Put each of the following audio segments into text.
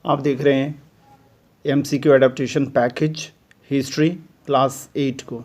आप देख रहे हैं MCQ adaptation package history class 8 को।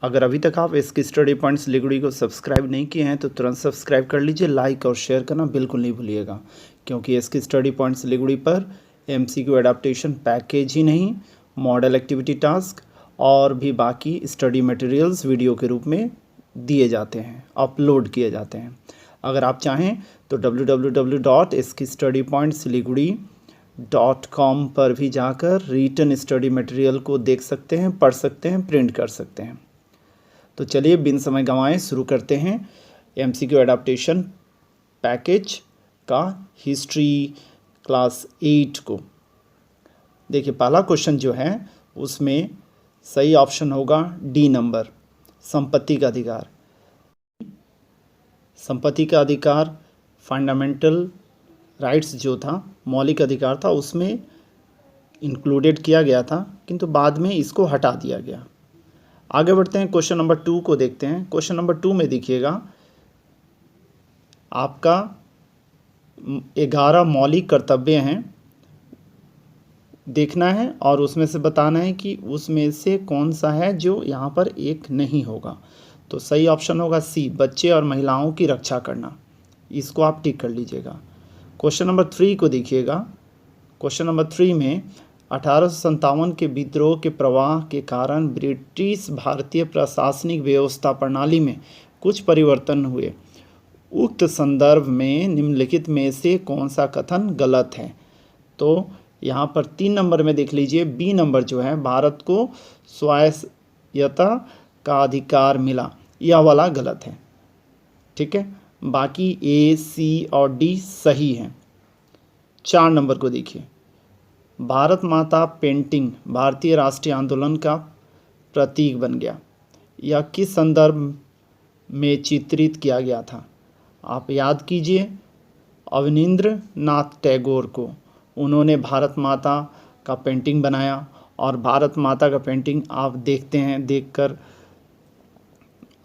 अगर अभी तक आप इसकी स्टडी पॉइंट्स लिगुड़ी को सब्सक्राइब नहीं किए हैं तो तुरंत सब्सक्राइब कर लीजिए। लाइक और शेयर करना बिल्कुल नहीं भूलिएगा, क्योंकि इसकी स्टडी पॉइंट्स लिगुड़ी पर एमसीक्यू एडाप्टेशन पैकेज ही नहीं, मॉडल एक्टिविटी टास्क और भी बाकी स्टडी मटेरियल्स वीडियो के रूप में दिए जाते हैं, अपलोड किए जाते हैं। अगर आप चाहें तो www.iskistudypointsliguri.com पर भी जाकर रिटन स्टडी मटेरियल को देख सकते हैं, पढ़ सकते हैं, प्रिंट कर सकते हैं। तो चलिए बिन समय गंवाए शुरू करते हैं एमसीक्यू एडाप्टेशन पैकेज का हिस्ट्री क्लास 8 को। देखिए पहला क्वेश्चन जो है उसमें सही ऑप्शन होगा डी नंबर, संपत्ति का अधिकार। संपत्ति का अधिकार फंडामेंटल राइट्स जो था, मौलिक अधिकार था, उसमें इंक्लूडेड किया गया था, किंतु बाद में इसको हटा दिया गया। आगे बढ़ते हैं, क्वेश्चन नंबर 2 को देखते हैं। क्वेश्चन नंबर 2 में देखिएगा आपका 11 मौलिक कर्तव्य हैं, देखना है और उसमें से बताना है कि उसमें से कौन सा है जो यहाँ पर एक नहीं होगा। तो सही ऑप्शन होगा सी, बच्चे और महिलाओं की रक्षा करना। इसको आप टिक कर लीजिएगा। क्वेश्चन नंबर 3 को देखिएगा। क्वेश्चन नंबर 3 में 1857 के विद्रोह के प्रवाह के कारण ब्रिटिश भारतीय प्रशासनिक व्यवस्था प्रणाली में कुछ परिवर्तन हुए। उक्त संदर्भ में निम्नलिखित में से कौन सा कथन गलत है? तो यहाँ पर 3 नंबर में देख लीजिए, बी नंबर जो है, भारत को स्वायत्तता का अधिकार मिला, यह वाला गलत है। ठीक है, बाकी ए, सी और डी सही हैं। 4 नंबर को देखिए, भारत माता पेंटिंग भारतीय राष्ट्रीय आंदोलन का प्रतीक बन गया। यह किस संदर्भ में चित्रित किया गया था? आप याद कीजिए अवनींद्र नाथ टैगोर को, उन्होंने भारत माता का पेंटिंग बनाया और भारत माता का पेंटिंग आप देखते हैं, देखकर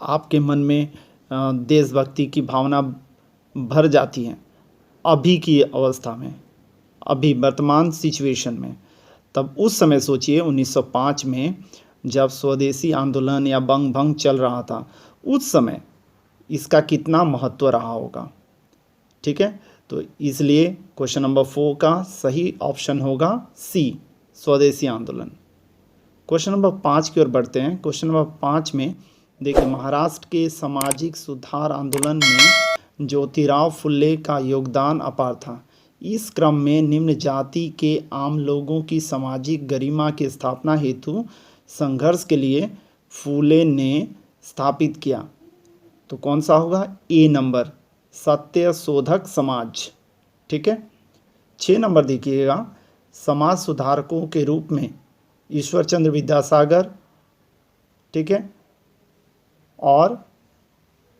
आपके मन में देशभक्ति की भावना भर जाती है। अभी की अवस्था में, अभी वर्तमान सिचुएशन में, तब उस समय सोचिए 1905 में जब स्वदेशी आंदोलन या बंग भंग चल रहा था, उस समय इसका कितना महत्व रहा होगा। ठीक है, तो इसलिए क्वेश्चन नंबर 4 का सही ऑप्शन होगा सी, स्वदेशी आंदोलन। क्वेश्चन नंबर 5 की ओर बढ़ते हैं। क्वेश्चन नंबर 5 में देखिए, महाराष्ट्र के सामाजिक सुधार आंदोलन में ज्योतिराव फुले का योगदान अपार था। इस क्रम में निम्न जाति के आम लोगों की सामाजिक गरिमा की स्थापना हेतु संघर्ष के लिए फुले ने स्थापित किया। तो कौन सा होगा? ए नंबर, सत्य शोधक समाज। ठीक है। 6 नंबर देखिएगा, समाज सुधारकों के रूप में ईश्वर चंद्र विद्यासागर, ठीक है, और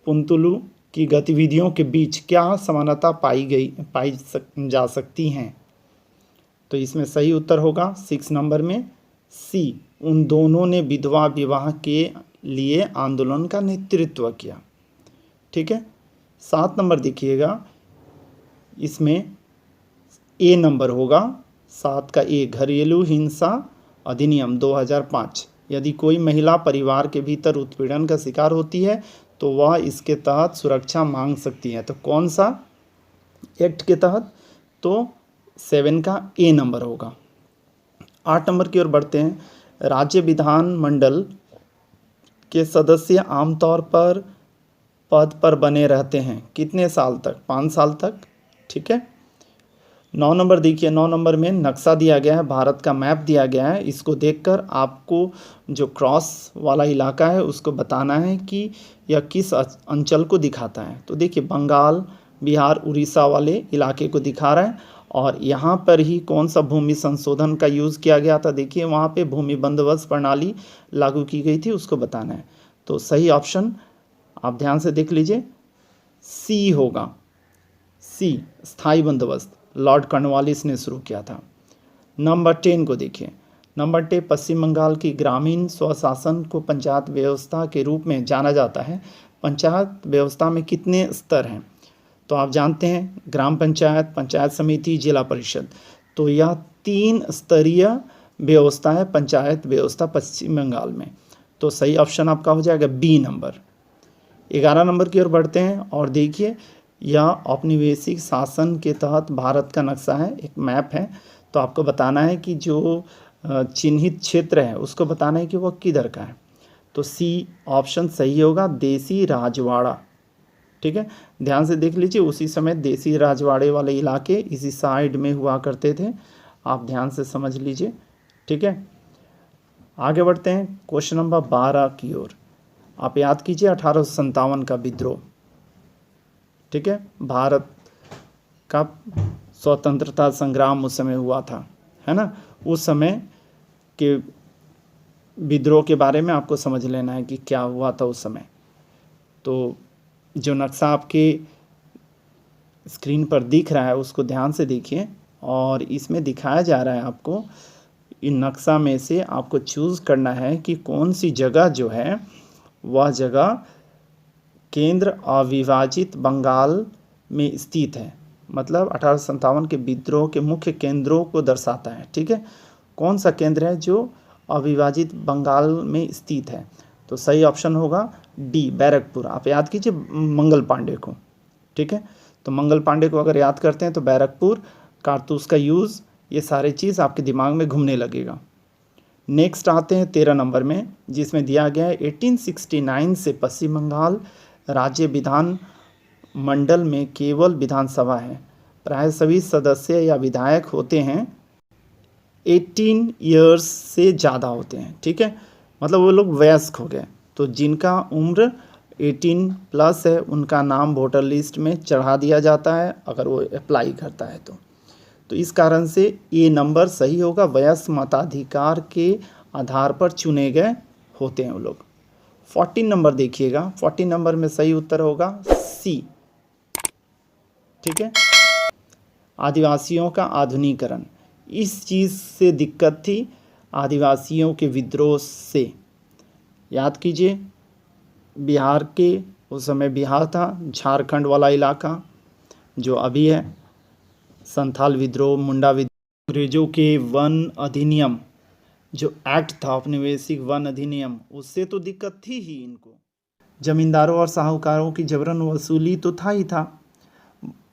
पुंतुलू की गतिविधियों के बीच क्या समानता पाई जा सकती हैं? तो इसमें सही उत्तर होगा 6 नंबर में सी, उन दोनों ने विधवा विवाह के लिए आंदोलन का नेतृत्व किया। ठीक है। 7 नंबर देखिएगा, इसमें ए नंबर होगा, 7 का ए, घरेलू हिंसा अधिनियम 2005। यदि कोई महिला परिवार के भीतर उत्पीड़न का शिकार होती है तो वह इसके तहत सुरक्षा मांग सकती है। तो कौन सा एक्ट के तहत? तो 7 का ए नंबर होगा। 8 नंबर की ओर बढ़ते हैं। राज्य विधानमंडल के सदस्य आमतौर पर पद पर बने रहते हैं कितने साल तक? 5 साल तक। ठीक है। 9 नंबर देखिए, 9 नंबर में नक्शा दिया गया है, भारत का मैप दिया गया है। इसको देखकर आपको जो क्रॉस वाला इलाका है उसको बताना है कि यह किस अंचल को दिखाता है। तो देखिए बंगाल, बिहार, उड़ीसा वाले इलाके को दिखा रहा है, और यहाँ पर ही कौन सा भूमि संशोधन का यूज़ किया गया था? देखिए वहाँ पे भूमि बंदोबस्त प्रणाली लागू की गई थी, उसको बताना है। तो सही ऑप्शन आप ध्यान से देख लीजिए, सी होगा, सी, स्थायी बंदोबस्त, लॉर्ड कॉर्नवालिस ने शुरू किया था। नंबर 10 को देखिए। नंबर 10, पश्चिम बंगाल की ग्रामीण स्वशासन को पंचायत व्यवस्था के रूप में जाना जाता है। पंचायत व्यवस्था में कितने स्तर हैं? तो आप जानते हैं ग्राम पंचायत, पंचायत समिति, जिला परिषद। तो यह 3 स्तरीय व्यवस्था है, पंचायत व्यवस्था पश्चिम बंगाल में। तो सही ऑप्शन आपका हो जाएगा बी नंबर। 11 नंबर की ओर बढ़ते हैं और देखिए, यह औपनिवेशिक शासन के तहत भारत का नक्शा है, एक मैप है। तो आपको बताना है कि जो चिन्हित क्षेत्र है उसको बताना है कि वह किधर का है। तो सी ऑप्शन सही होगा, देसी राजवाड़ा। ठीक है, ध्यान से देख लीजिए, उसी समय देसी राजवाड़े वाले इलाके इसी साइड में हुआ करते थे, आप ध्यान से समझ लीजिए। ठीक है, आगे बढ़ते हैं क्वेश्चन नंबर 12 की ओर। आप याद कीजिए 1857 का विद्रोह। ठीक है, भारत का स्वतंत्रता संग्राम उस समय हुआ था, है ना। उस समय के विद्रोह के बारे में आपको समझ लेना है कि क्या हुआ था उस समय। तो जो नक्शा आपके स्क्रीन पर दिख रहा है उसको ध्यान से देखिए, और इसमें दिखाया जा रहा है आपको, इन नक्शा में से आपको चूज़ करना है कि कौन सी जगह जो है वह जगह केंद्र अविभाजित बंगाल में स्थित है। मतलब 1857 के विद्रोह के मुख्य केंद्रों को दर्शाता है। ठीक है, कौन सा केंद्र है जो अविभाजित बंगाल में स्थित है। तो सही ऑप्शन होगा डी, बैरकपुर। आप याद कीजिए मंगल पांडे को। ठीक है, तो मंगल पांडे को अगर याद करते हैं तो बैरकपुर, कारतूस का यूज़, ये सारी चीज़ आपके दिमाग में घूमने लगेगा। नेक्स्ट आते हैं 13 नंबर में, जिसमें दिया गया है 1869 से पश्चिम बंगाल राज्य विधान मंडल में केवल विधानसभा है। प्राय सभी सदस्य या विधायक होते हैं 18 ईयर्स से ज़्यादा होते हैं। ठीक है, मतलब वो लोग वयस्क हो गए। तो जिनका उम्र 18 प्लस है उनका नाम वोटर लिस्ट में चढ़ा दिया जाता है अगर वो अप्लाई करता है तो इस कारण से ये नंबर सही होगा। वयस्क मताधिकार के आधार पर चुने गए होते हैं वो लोग। 14 नंबर देखिएगा, 14 नंबर में सही उत्तर होगा सी। ठीक है, आदिवासियों का आधुनिकीकरण, इस चीज़ से दिक्कत थी आदिवासियों के विद्रोह से। याद कीजिए, बिहार के उस समय बिहार था, झारखंड वाला इलाका जो अभी है, संथाल विद्रोह, मुंडा विद्रोह, अंग्रेजों के वन अधिनियम जो एक्ट था, औपनिवेशिक वन अधिनियम, उससे तो दिक्कत थी ही इनको। जमींदारों और साहूकारों की जबरन वसूली तो था ही था।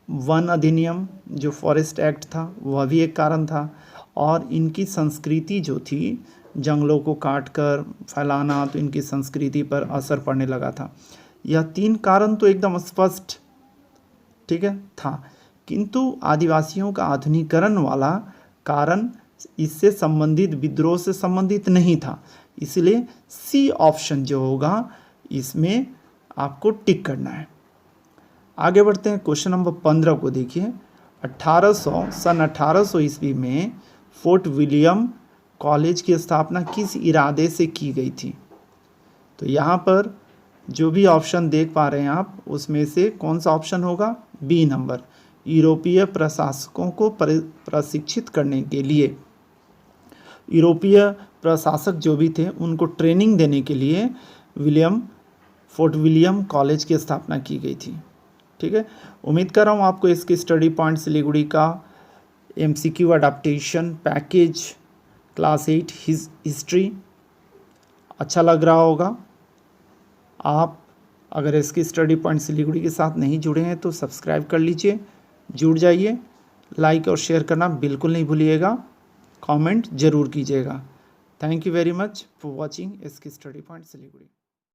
वन अधिनियम जो फॉरेस्ट एक्ट था वह भी एक कारण था, और इनकी संस्कृति जो थी जंगलों को काटकर फैलाना, तो इनकी संस्कृति पर असर पड़ने लगा था। यह 3 कारण तो एकदम स्पष्ट, ठीक है, था। किंतु आदिवासियों का आधुनिकीकरण वाला कारण इससे संबंधित, विद्रोह से संबंधित नहीं था। इसलिए सी ऑप्शन जो होगा इसमें आपको टिक करना है। आगे बढ़ते हैं क्वेश्चन नंबर 15 को देखिए। सन 1800 ईस्वी में फोर्ट विलियम कॉलेज की स्थापना किस इरादे से की गई थी। तो यहाँ पर जो भी ऑप्शन देख पा रहे हैं आप, उसमें से कौन सा ऑप्शन होगा, बी नंबर। यूरोपीय प्रशासकों को प्रशिक्षित करने के लिए, यूरोपीय प्रशासक जो भी थे उनको ट्रेनिंग देने के लिए फोर्ट विलियम कॉलेज की स्थापना की गई थी। ठीक है, उम्मीद कर रहा हूँ आपको इसकी स्टडी पॉइंट सिलीगुड़ी का MCQ adaptation package class 8 history अच्छा लग रहा होगा। आप अगर इसकी स्टडी पॉइंट सिलीगुड़ी के साथ नहीं जुड़े हैं तो सब्सक्राइब कर लीजिए, जुड़ जाइए। लाइक और शेयर करना बिल्कुल नहीं भूलिएगा, कमेंट ज़रूर कीजिएगा। Thank you very much for watching इसकी स्टडी पॉइंट सिलीगुड़ी।